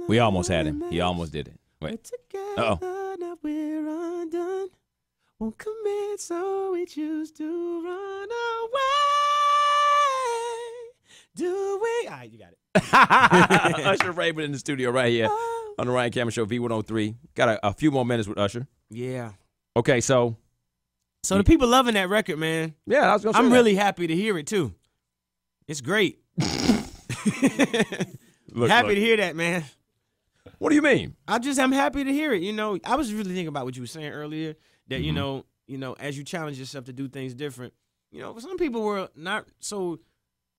We almost had him. He almost did it. Wait. Uh-oh. Now we're undone. Won't commit, so we choose to run away. Do we? All right, you got it. Usher Raymond in the studio right here on the Ryan Cameron Show, V-103. Got a few more minutes with Usher. Yeah. Okay, so the people loving that record, man. Yeah, I was going to say I'm really happy to hear it, too. It's great. Happy to hear that, man. What do you mean? I'm happy to hear it. You know, I was really thinking about what you were saying earlier, that, you know, as you challenge yourself to do things different, you know, some people were not so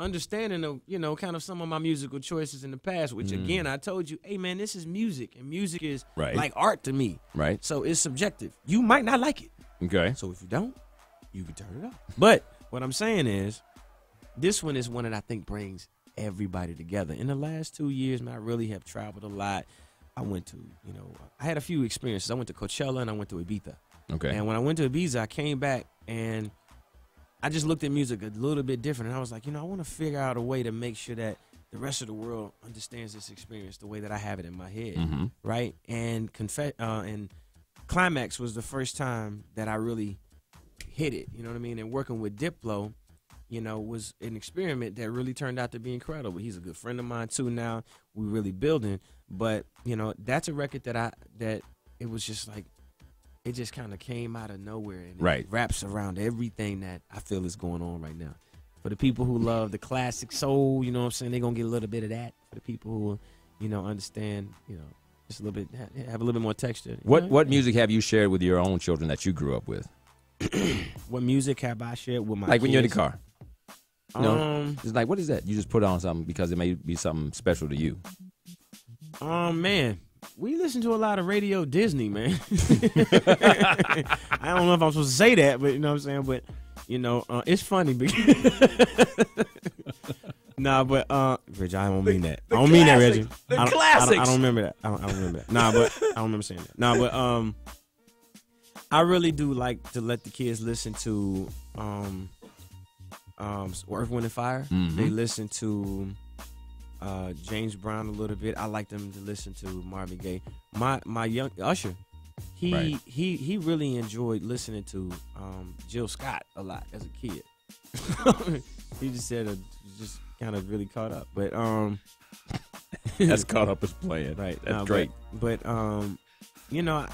understanding of, you know, kind of some of my musical choices in the past, which, again, I told you, hey, man, this is music, and music is like art to me. Right. So it's subjective. You might not like it. Okay. So if you don't, you can turn it off. But what I'm saying is, this one is one that I think brings everybody together. In the last 2 years, man, I really have traveled a lot. I went to, you know, I had a few experiences. I went to Coachella and I went to Ibiza. Okay. And when I went to Ibiza, I came back and I just looked at music a little bit different. And I was like, you know, I want to figure out a way to make sure that the rest of the world understands this experience the way that I have it in my head, right? And Climax was the first time that I really hit it, you know what I mean? And working with Diplo, you know, was an experiment that really turned out to be incredible. He's a good friend of mine too now. We're really building. But, you know, that's a record that it was just like, it just kind of came out of nowhere. And it wraps around everything that I feel is going on right now. For the people who love the classic soul, you know what I'm saying, they're going to get a little bit of that. For the people who, you know, understand, you know, just a little bit, have a little bit more texture. What music have you shared with your own children that you grew up with? What music have I shared with my Like when you're in the kids? car? No, it's like, what is that? You just put on something because it may be something special to you. Man, we listen to a lot of Radio Disney, man. I don't know if I'm supposed to say that, but you know what I'm saying? But, you know, it's funny because nah, but Reggie, I don't mean that. I don't mean that, Reggie. The classics. I don't remember that. I don't remember that. Nah, but I don't remember saying that. Nah, but I really do like to let the kids listen to Earth, Wind, and Fire. They listen to James Brown a little bit. I like them to listen to Marvin Gaye. My young Usher, he really enjoyed listening to Jill Scott a lot as a kid. He just said just kind of really caught up, but that's caught up as playing. Right, that's great. But you know,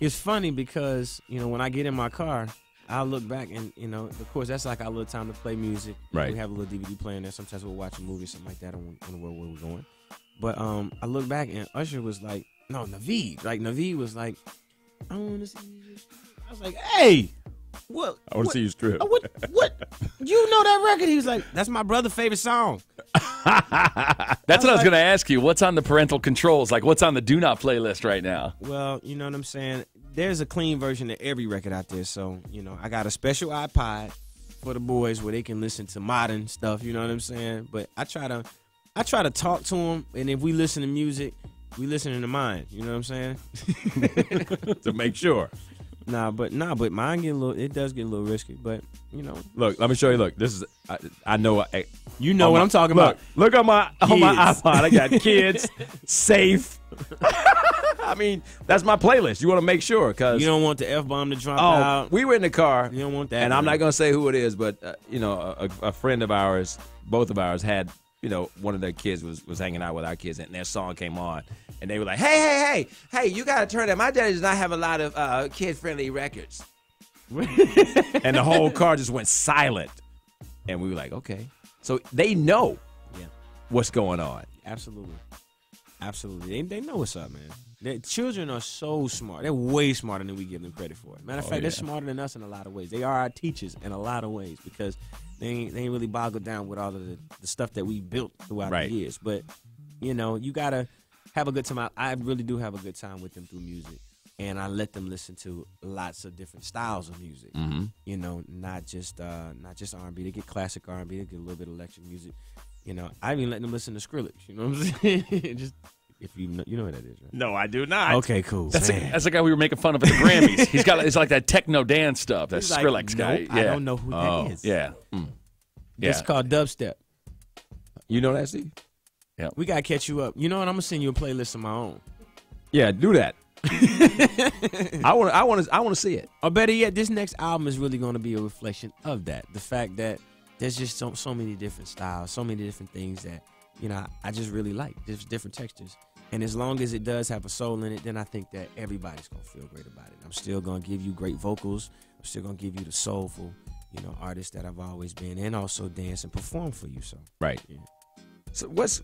it's funny because, you know, when I get in my car, I'll look back and, you know, of course, that's like our little time to play music. Right. We have a little DVD player in there. Sometimes we'll watch a movie or something like that on where we're going. But I look back and Usher was like, no, Naveed. Like, Naveed was like, I want to see you. I was like, hey, what? I want to see you strip. What? You know that record? He was like, that's my brother's favorite song. That's what I was going to ask you. What's on the parental controls? Like, what's on the do not playlist right now? Well, you know what I'm saying? There's a clean version of every record out there. So, you know, I got a special iPod for the boys where they can listen to modern stuff. You know what I'm saying? But I try to talk to them. And if we listen to music, we listen to mine. You know what I'm saying? To make sure. But mine it does get a little risky. But, you know. Look, let me show you. Look, this is, I know. You know what I'm talking about. Look on my iPod. I got kids, safe. I mean, that's my playlist. You want to make sure because you don't want the F-bomb to drop out. We were in the car. You don't want that. And I'm not going to say who it is, but, you know, a friend of ours, both of ours had, you know, one of their kids was hanging out with our kids, and their song came on. And they were like, hey, you got to turn that. My daddy does not have a lot of kid-friendly records. And the whole car just went silent. And we were like, okay. So they know what's going on. Absolutely. They know what's up, man. Children are so smart. They're way smarter than we give them credit for. Matter of fact, they're smarter than us in a lot of ways. They are our teachers in a lot of ways because they ain't really boggled down with all of the stuff that we built throughout the years. But, you know, you got to have a good time. I really do have a good time with them through music. And I let them listen to lots of different styles of music. You know, not just R&B. They get classic R&B. They get a little bit of electric music. You know, I even let them listen to Skrillex. You know what I'm saying? Just if you know what that is, right? No, I do not. Okay, cool. That's the guy we were making fun of at the Grammys. It's like that techno dance stuff. That Skrillex like, guy. Nope, I don't know who that is. Yeah. It's called dubstep. You know that, Steve? Yeah. We gotta catch you up. You know what? I'm gonna send you a playlist of my own. Yeah, do that. I want to see it. Or better yet, this next album is really gonna be a reflection of that. The fact that there's just so many different styles, so many different things that, you know, I just really like. There's different textures. And as long as it does have a soul in it, then I think that everybody's going to feel great about it. I'm still going to give you great vocals. I'm still going to give you the soulful, you know, artist that I've always been, and also dance and perform for you. So Right. Yeah. So what's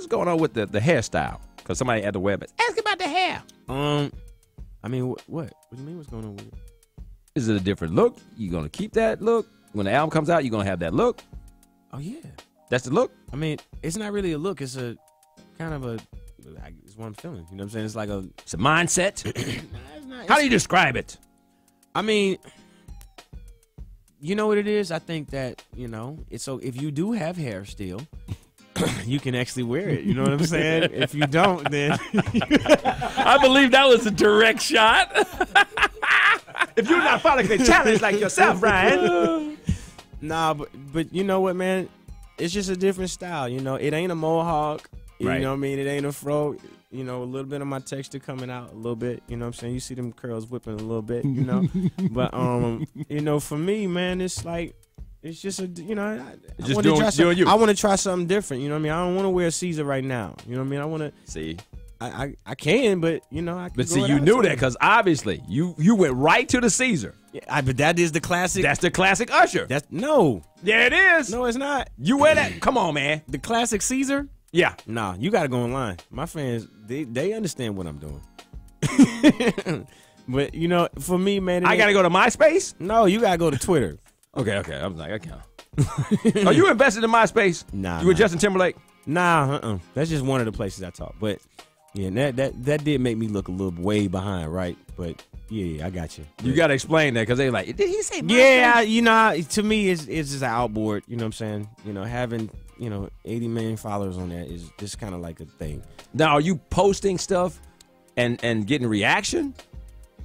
going on with the hairstyle? Because somebody at the web ask about the hair. I mean, what? What do you mean? What's going on with it? Is it a different look? You gonna keep that look when the album comes out? You gonna have that look? Oh yeah. That's the look. I mean, it's not really a look. It's a kind of a. It's what I'm feeling. You know what I'm saying? It's like a. It's a mindset. Nah, it's not, How do you describe it? I mean, you know what it is? I think that, you know, it's so if you do have hair still, you can actually wear it. You know what I'm saying? If you don't, then I believe that was a direct shot. If you're not following the challenge like yourself, Ryan. nah, but you know what, man? It's just a different style. You know, it ain't a mohawk. You Right. know what I mean? It ain't a fro. You know, a little bit of my texture coming out a little bit. You know what I'm saying? You see them curls whipping a little bit. You know, but you know, for me, man, it's like. It's just a, you know, I Just want doing you. I want to try something different. You know what I mean? I don't want to wear a Caesar right now. You know what I mean? I want to. See, I can, but you know, I can. but go see, you without knew something. that because obviously you went right to the Caesar. Yeah, but that is the classic. That's the classic Usher. That's no, Yeah, it is. no, it's not. You wear that? Come on, man. The classic Caesar. Yeah. Nah, you got to go online. My fans, they understand what I'm doing. But you know, for me, man, I got to go to MySpace? No, you got to go to Twitter. Okay. I was like, I can't. Are you invested in MySpace? Nah, You with nah. Justin Timberlake? Nah, That's just one of the places I talk. But yeah, that did make me look a little way behind, right? But yeah, I got you. You got to explain that because they like, did he say MySpace? Yeah, you know, to me, it's just an outboard. You know what I'm saying? You know, having 80 million followers on that is just kind of like a thing. Now, are you posting stuff and getting reaction?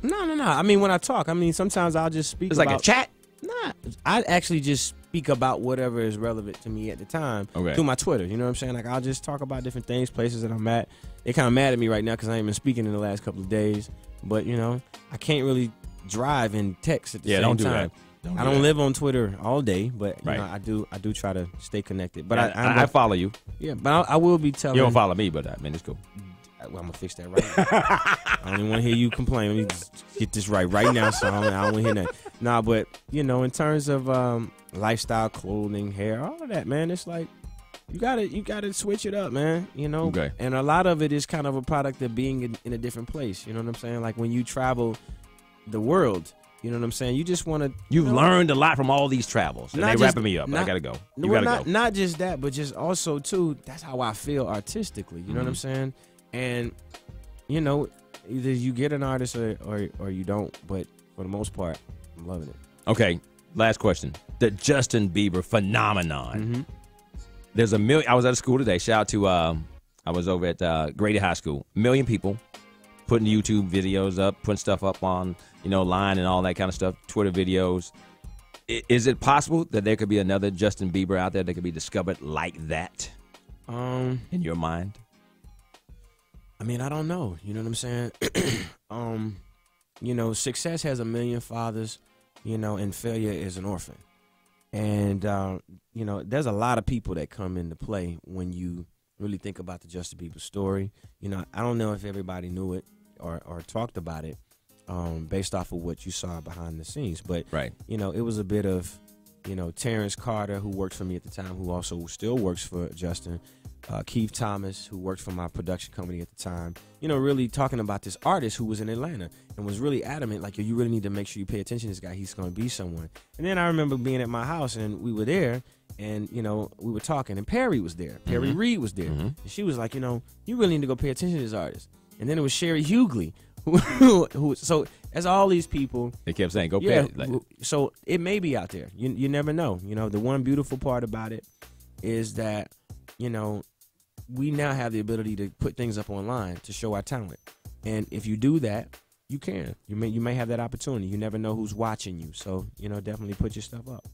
No. I mean, when I talk, sometimes I'll just speak. It's like a chat? Nah, I actually just speak about whatever is relevant to me at the time through my Twitter. You know what I'm saying? Like, I'll just talk about different things, places that I'm at. They're kind of mad at me right now because I ain't been speaking in the last couple of days. But, you know, I can't really drive and text at the same don't do time. that. I don't live on Twitter all day, but you Right. know, I do try to stay connected. But I follow you. yeah, but I will be telling. You don't follow me, but I mean, it's cool. Well, I'm gonna fix that right now. I don't even want to hear you complain. Let me just get this right now, so I don't want to hear that. Nah, but you know, in terms of lifestyle, clothing, hair, all of that, man, it's like you gotta switch it up, man. You know, Okay. And a lot of it is kind of a product of being in a different place. You know what I'm saying? Like when you travel the world, you know what I'm saying? You just want to. You've learned a lot from all these travels. And Not they just- wrapping me up. not- I got to go. You Well, got to go. not just that, but just also too. That's how I feel artistically. You know what I'm saying? And you know, either you get an artist or you don't. But for the most part, I'm loving it. Okay, last question. The Justin Bieber phenomenon. Mm-hmm. There's a million. I was at a school today. Shout out to, I was over at Grady High School. 1 million people putting YouTube videos up, putting stuff up on, line and all that kind of stuff, Twitter videos. Is it possible that there could be another Justin Bieber out there that could be discovered like that in your mind? I mean, I don't know. You know what I'm saying? Success has 1 million fathers, and failure is an orphan. And, there's a lot of people that come into play when you really think about the Justin Bieber story. I don't know if everybody knew it or talked about it based off of what you saw behind the scenes. But, Right. It was a bit of, Terrence Carter, who worked for me at the time, who also still works for Justin. Keith Thomas, who worked for my production company at the time, really talking about this artist who was in Atlanta and was really adamant, like, you really need to make sure you pay attention to this guy. He's going to be someone. And then I remember being at my house and we were there and, we were talking and Perry was there. Perry Reed was there. And she was like, you really need to go pay attention to this artist. And then it was Sheri Huguely, who so as all these people. They kept saying, go pay Yeah, it. Like, so it may be out there. You never know. The one beautiful part about it is that, we now have the ability to put things up online to show our talent. And if you do that, you can. You may have that opportunity. You never know who's watching you. So, definitely put your stuff up.